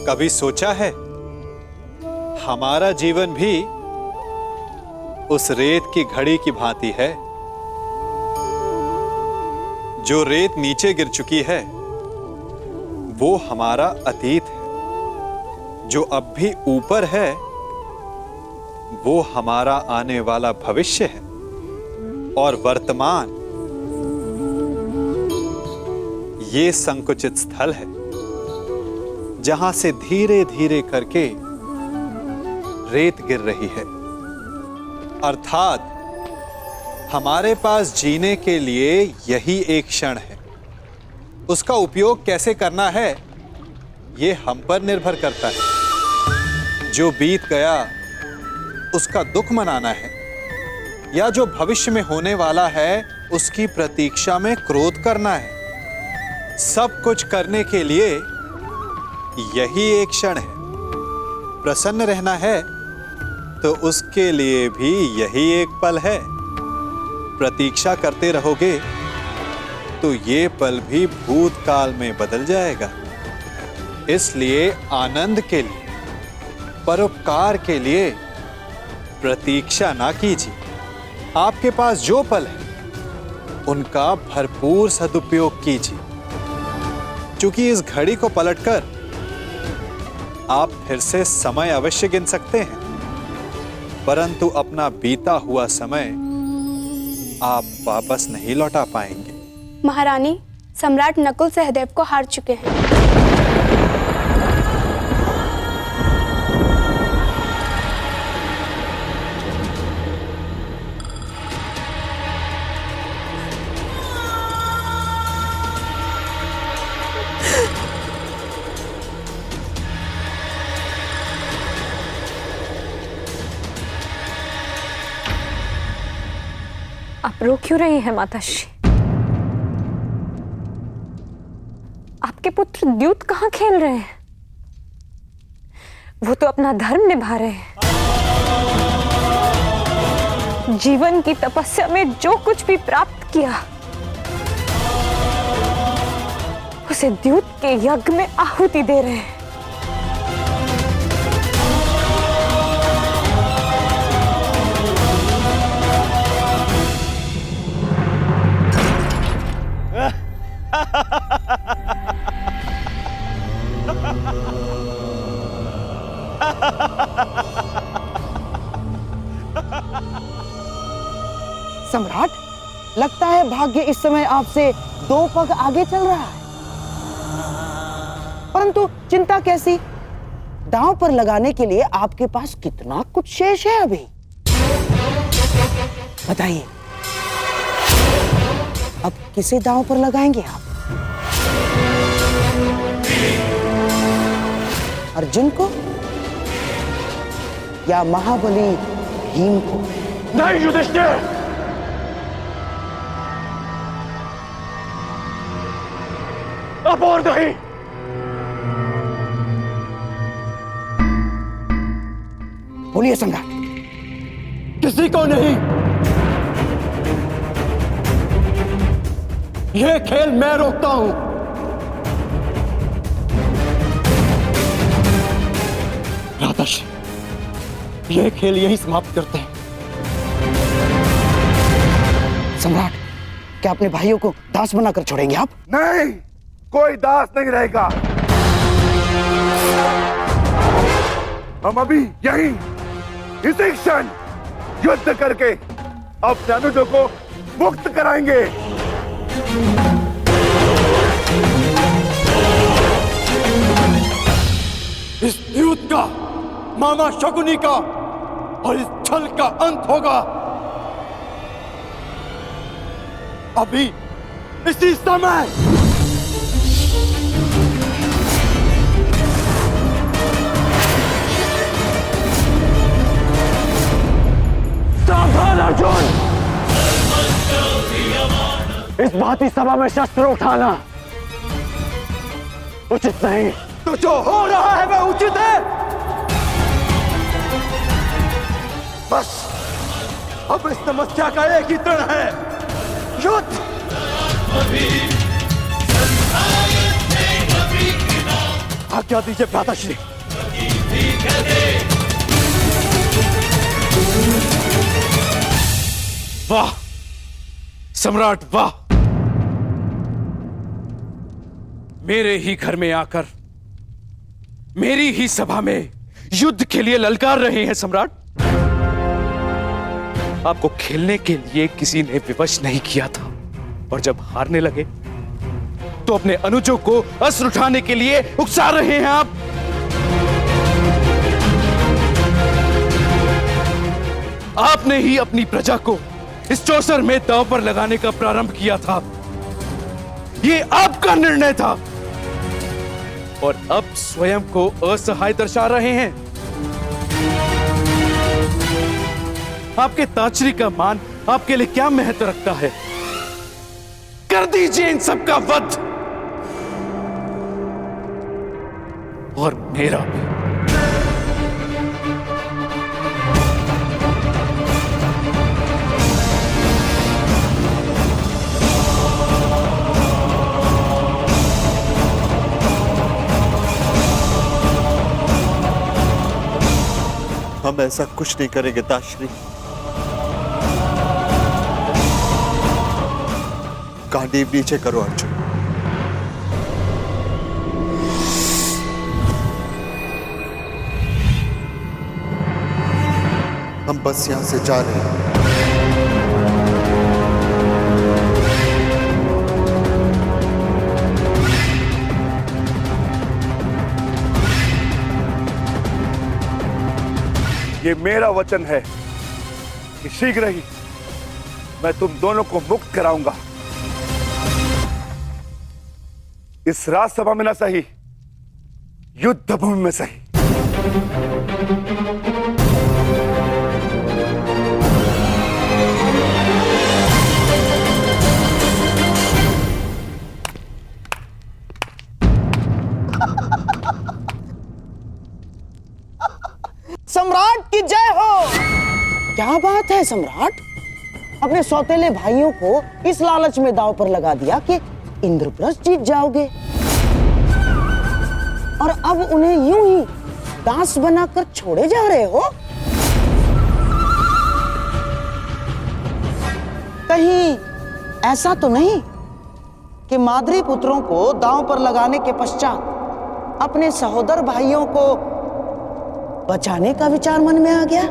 कभी सोचा है हमारा जीवन भी उस रेत की घड़ी की भांति है। जो रेत नीचे गिर चुकी है वो हमारा अतीत है, जो अब भी ऊपर है वो हमारा आने वाला भविष्य है, और वर्तमान ये संकुचित स्थल है जहां से धीरे धीरे करके रेत गिर रही है। अर्थात हमारे पास जीने के लिए यही एक क्षण है। उसका उपयोग कैसे करना है ये हम पर निर्भर करता है। जो बीत गया उसका दुख मनाना है, या जो भविष्य में होने वाला है उसकी प्रतीक्षा में क्रोध करना है। सब कुछ करने के लिए यही एक क्षण है। प्रसन्न रहना है तो उसके लिए भी यही एक पल है। प्रतीक्षा करते रहोगे तो ये पल भी भूतकाल में बदल जाएगा। इसलिए आनंद के लिए, परोपकार के लिए प्रतीक्षा ना कीजिए। आपके पास जो पल है उनका भरपूर सदुपयोग कीजिए, क्योंकि इस घड़ी को पलटकर आप फिर से समय अवश्य गिन सकते हैं, परंतु अपना बीता हुआ समय आप वापस नहीं लौटा पाएंगे। महारानी, सम्राट नकुल सहदेव को हार चुके हैं। आप रो क्यों रही है माताश्री? आपके पुत्र द्यूत कहाँ खेल रहे हैं? वो तो अपना धर्म निभा रहे हैं। जीवन की तपस्या में जो कुछ भी प्राप्त किया उसे द्यूत के यज्ञ में आहुति दे रहे हैं। सम्राट, लगता है भाग्य इस समय आपसे 2 पग आगे चल रहा है। परंतु चिंता कैसी? दांव पर लगाने के लिए आपके पास कितना कुछ शेष है अभी। बताइए, अब किसे दांव पर लगाएंगे आप? अर्जुन को या महाबली भीम को? नहीं युधिष्ठिर, अब और नहीं। बोलिए सम्राट। किसी को नहीं। ये खेल मैं रोकता हूं। राधाश्री, ये खेल यही समाप्त करते हैं। सम्राट, क्या अपने भाइयों को दास बनाकर छोड़ेंगे आप? नहीं, कोई दास नहीं रहेगा। हम अभी यहीं इसी क्षण युद्ध करके अपने अनुजों को मुक्त कराएंगे। इस युद्ध का, मामा शकुनी का और इस छल का अंत होगा अभी, इसी समय। सावधान अर्जुन, इस भांति सभा में शस्त्र उठाना उचित नहीं। तो जो हो रहा है वह उचित है। बस अब इस समस्या का एक ही तरण है, युद्ध। आज्ञा दीजिए भ्राताश्री। वाह सम्राट वाह, मेरे ही घर में आकर मेरी ही सभा में युद्ध के लिए ललकार रहे हैं सम्राट। आपको खेलने के लिए किसी ने विवश नहीं किया था, और जब हारने लगे तो अपने अनुजों को अस्त्र उठाने के लिए उकसा रहे हैं आप। आपने ही अपनी प्रजा को इस चौसर में दांव पर लगाने का प्रारंभ किया था। यह आपका निर्णय था, और अब स्वयं को असहाय दर्शा रहे हैं। आपके ताचरी का मान आपके लिए क्या महत्व रखता है? कर दीजिए इन सब का वध, और मेरा भी। हम ऐसा कुछ नहीं करेंगे ताश्री। गांडीव नीचे करो अर्जुन। हम बस यहां से जा रहे हैं। ये मेरा वचन है कि शीघ्र ही मैं तुम दोनों को मुक्त कराऊंगा। इस राजसभा में न सही, युद्ध भूमि में सही। सम्राट की जय हो। क्या बात है सम्राट, अपने सौतेले भाइयों को इस लालच में दांव पर लगा दिया कि इंद्रप्रस्थ जीत जाओगे, और अब उन्हें यूं ही दास बनाकर छोड़े जा रहे हो। कहीं ऐसा तो नहीं कि माद्री पुत्रों को दांव पर लगाने के पश्चात अपने सहोदर भाइयों को बचाने का विचार मन में आ गया?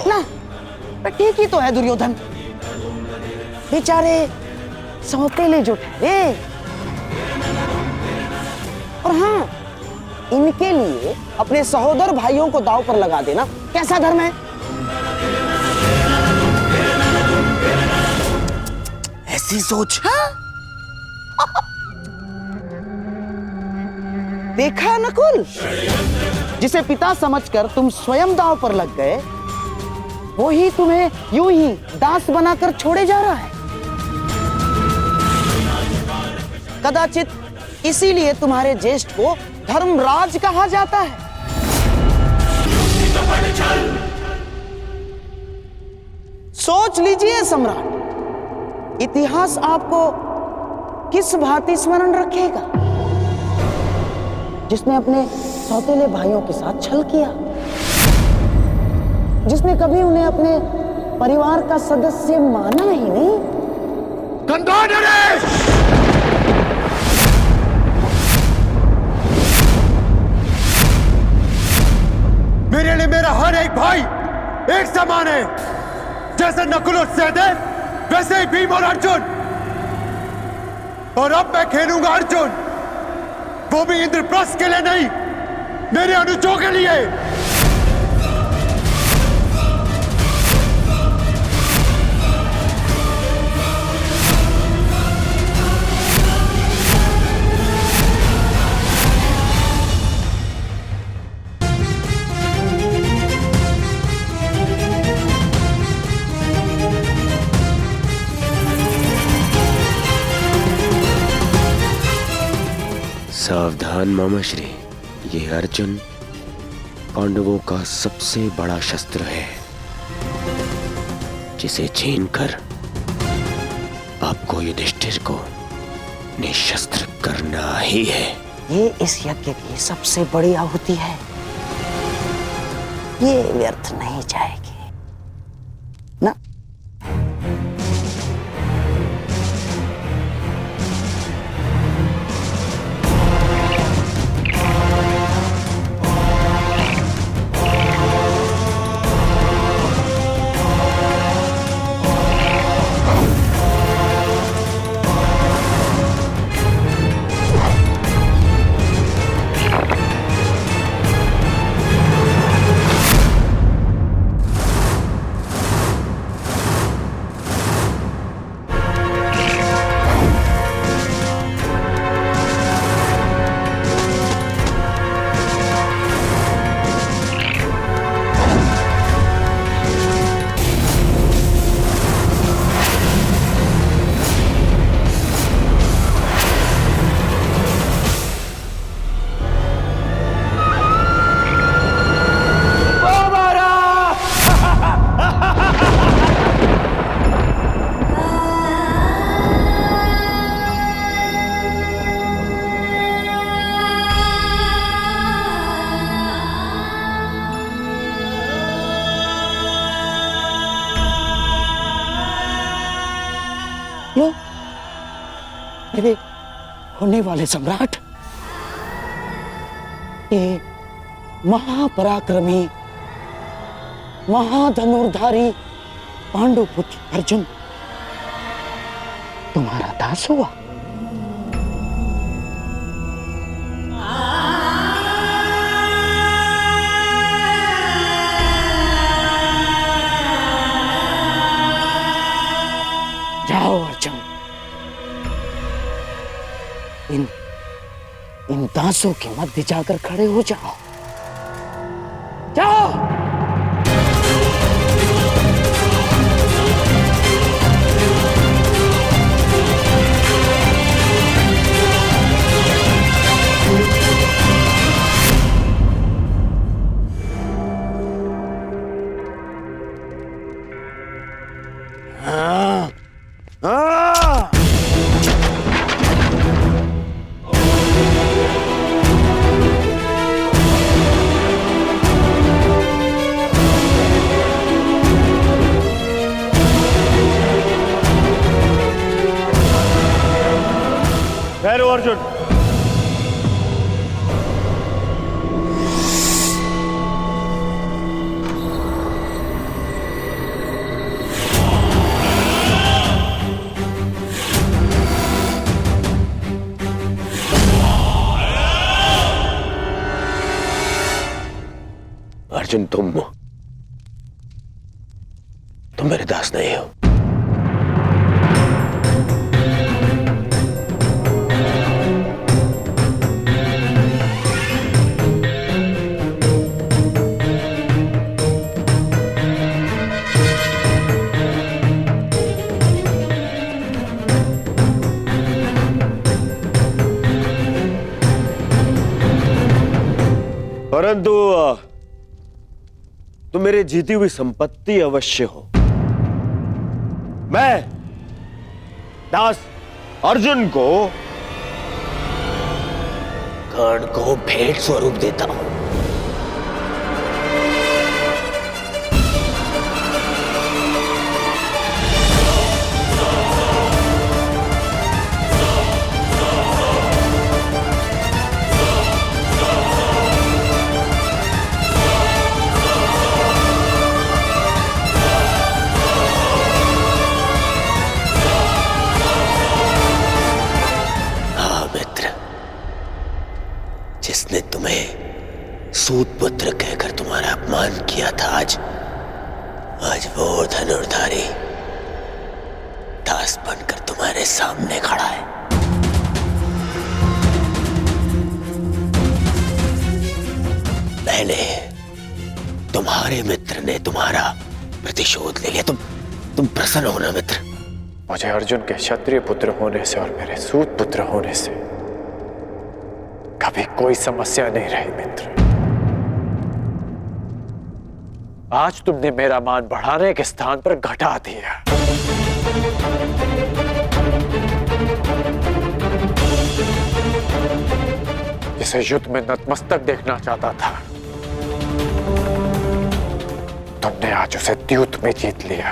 ना, ठीक ही तो है दुर्योधन, बेचारे सौतेले जो ठहरे। और हाँ, इनके लिए अपने सहोदर भाइयों को दांव पर लगा देना कैसा धर्म है? ऐसी सोच। हाँ? देखा नकुल, जिसे पिता समझकर तुम स्वयं दांव पर लग गए, वो ही तुम्हें यूं ही दास बनाकर छोड़े जा रहा है। कदाचित इसीलिए तुम्हारे ज्येष्ठ को धर्मराज कहा जाता है। सोच लीजिए सम्राट, इतिहास आपको किस भांति स्मरण रखेगा? जिसने अपने सौतेले भाइयों के साथ छल किया, जिसने कभी उन्हें अपने परिवार का सदस्य माना ही नहीं। गंगाधर! मेरे लिए मेरा हर एक भाई एक समान है। जैसे नकुल और सहदेव, वैसे ही भीम और अर्जुन। और अब मैं खेलूंगा अर्जुन, वो भी इंद्रप्रस्थ के लिए नहीं, मेरे अनुजों के लिए। सावधान मामाश्री, ये अर्जुन पांडवों का सबसे बड़ा शस्त्र है, जिसे छीनकर आपको युधिष्ठिर को अपने शस्त्र करना ही है। ये इस यज्ञ की सबसे बड़ी आहुति है, ये व्यर्थ नहीं जाएगी ना। लो, मेरे होने वाले सम्राट, ये महापराक्रमी महाधनुर्धारी पांडुपुत्र अर्जुन तुम्हारा दास हुआ। जाओ अर्जुन, इन दासों के मध्य जाकर खड़े हो जाओ। जाओ। ठहरो अर्जुन। अर्जुन, तुम मेरे दास नहीं हो। परंतु तुम मेरे जीती हुई संपत्ति अवश्य हो। मैं दास अर्जुन को कर्ण को भेंट स्वरूप देता हूं। जिसने तुम्हें सूत पुत्र कहकर तुम्हारा अपमान किया था, आज वो धनुर्धारी दास बनकर तुम्हारे सामने खड़ा है। मैंने, तुम्हारे मित्र ने तुम्हारा प्रतिशोध ले लिया। तुम प्रसन्न हो ना मित्र? मुझे अर्जुन के क्षत्रिय पुत्र होने से और मेरे सूत पुत्र होने से कभी कोई समस्या नहीं रही मित्र। आज तुमने मेरा मान बढ़ाने के स्थान पर घटा दिया। उसे युद्ध में नतमस्तक देखना चाहता था। तुमने आज उसे द्यूत में जीत लिया।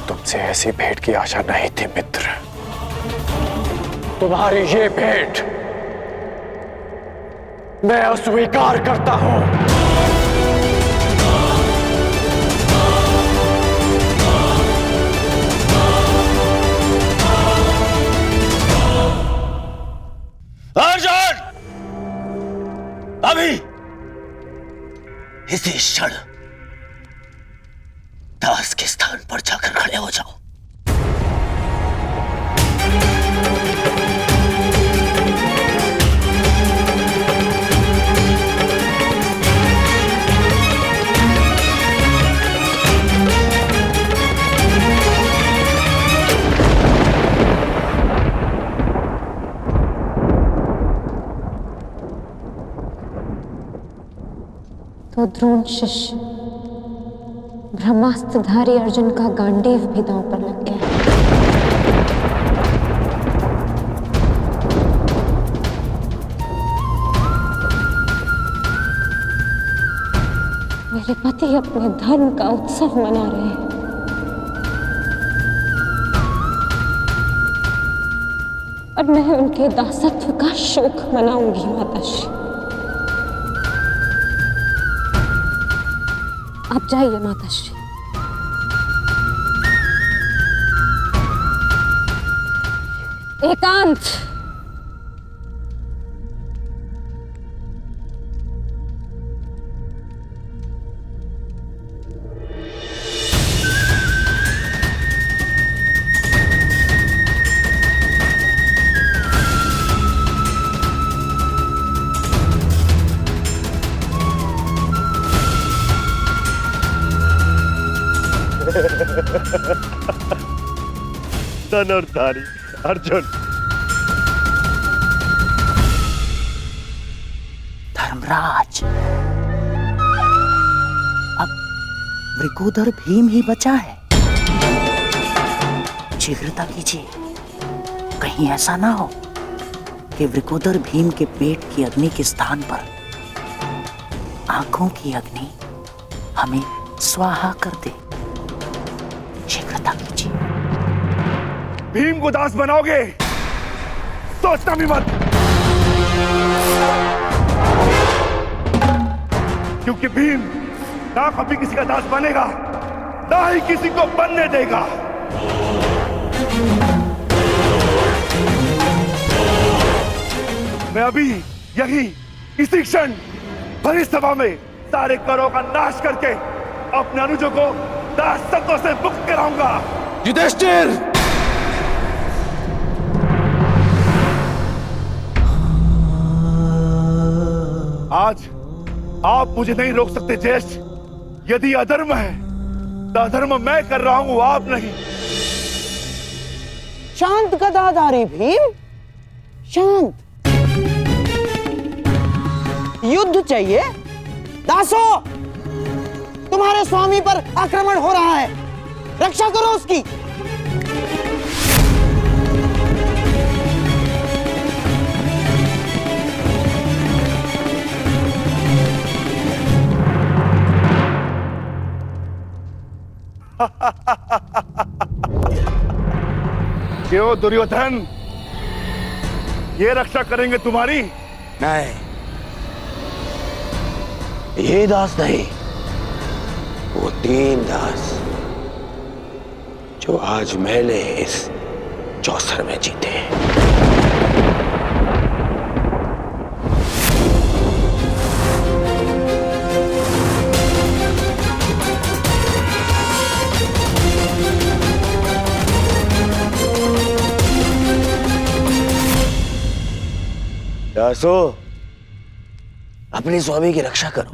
तुमसे ऐसी भेंट की आशा नहीं थी मित्र। तुम्हारी ये भेंट मैं अस्वीकार करता हूं। अर्जुन, अभी इसी क्षण दास के स्थान पर जाकर खड़े हो जाओ। तो द्रोण शिष्य ब्रह्मास्त्रधारी अर्जुन का गांडीव भी दांव पर लग गया। मेरे पति अपने धर्म का उत्सव मना रहे हैं और मैं उनके दासत्व का शोक मनाऊंगी माताश्री। आप जाइए माताश्री। एकांत। धनुर्धारी अर्जुन, धर्मराज, अब वृकोदर भीम ही बचा है। शीघ्रता कीजिए, कहीं ऐसा ना हो कि वृकोदर भीम के पेट की अग्नि के स्थान पर आंखों की अग्नि हमें स्वाहा कर दे। शीघ्रता कीजिए। भीम को दास बनाओगे? सोचना भी मत, क्योंकि भीम ना कभी किसी का दास बनेगा, ना ही किसी को बनने देगा। मैं अभी यही इसी क्षण भरी सभा में सारे करों का नाश करके अपने अनुजों को दासत्व से मुक्त कराऊंगा। युधिष्ठिर! आज आप मुझे नहीं रोक सकते ज्येष्ठ। यदि अधर्म है तो अधर्म मैं कर रहा हूं, आप नहीं। शांत गदाधारी भीम, शांत। युद्ध चाहिए? दासो, तुम्हारे स्वामी पर आक्रमण हो रहा है, रक्षा करो उसकी। क्यों दुर्योधन, ये रक्षा करेंगे तुम्हारी? नहीं, ये दास नहीं, वो 3 दास जो आज मैंने इस चौसर में जीते। दासो, अपने स्वामी की रक्षा करो।